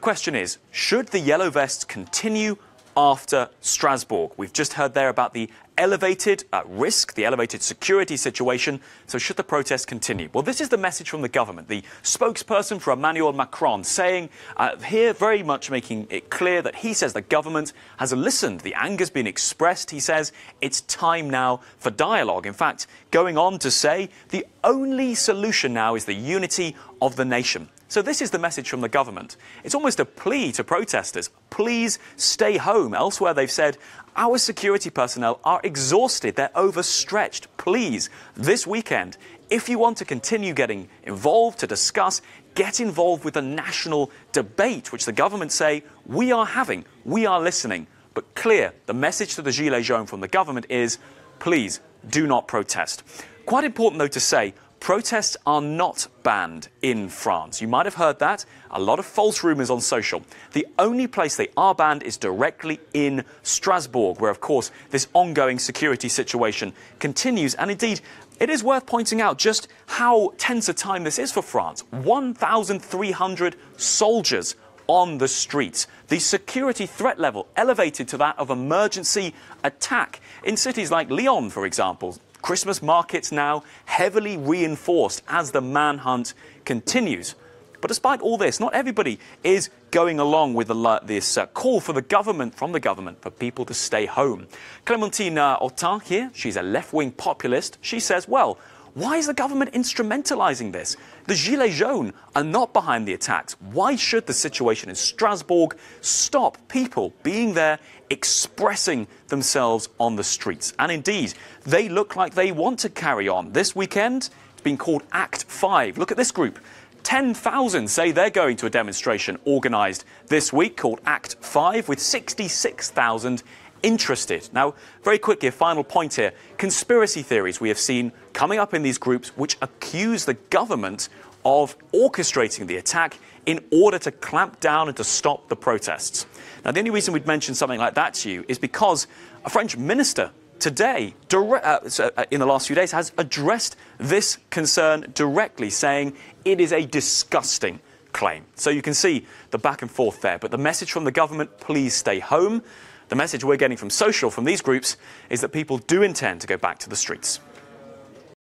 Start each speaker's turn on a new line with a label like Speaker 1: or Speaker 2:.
Speaker 1: question is, should the yellow vests continue after Strasbourg? We've just heard there about the elevated risk, the elevated security situation. So should the protests continue? Well, this is the message from the government. The spokesperson for Emmanuel Macron saying here, very much making it clear that he says the government has listened. The anger's been expressed. He says it's time now for dialogue. In fact, going on to say the only solution now is the unity of the nation. So this is the message from the government. It's almost a plea to protesters. Please stay home. Elsewhere, they've said, our security personnel are exhausted. They're overstretched. Please, this weekend, if you want to continue getting involved, to discuss, get involved with the national debate, which the government say we are having, we are listening. But clear, the message to the gilets jaunes from the government is, please do not protest. Quite important, though, to say, protests are not banned in France. You might have heard that. A lot of false rumours on social. The only place they are banned is directly in Strasbourg, where, of course, this ongoing security situation continues. And indeed, it is worth pointing out just how tense a time this is for France. 1,300 soldiers on the streets. The security threat level elevated to that of emergency attack. In cities like Lyon, for example, Christmas markets now heavily reinforced as the manhunt continues. But despite all this, not everybody is going along with this call for the government, from the government, for people to stay home. Clémentine Autain here, she's a left-wing populist. She says, well, why is the government instrumentalizing this? The gilets jaunes are not behind the attacks. Why should the situation in Strasbourg stop people being there, expressing themselves on the streets? And indeed, they look like they want to carry on. This weekend, it's been called Act 5. Look at this group. 10,000 say they're going to a demonstration organised this week called Act 5, with 66,000 interested. Now, very quickly, a final point here. Conspiracy theories we have seen coming up in these groups which accuse the government of orchestrating the attack in order to clamp down and to stop the protests. Now, the only reason we'd mention something like that to you is because a French minister today, in the last few days, has addressed this concern directly, saying it is a disgusting claim. So you can see the back and forth there. But the message from the government, please stay home. The message we're getting from social, from these groups, is that people do intend to go back to the streets.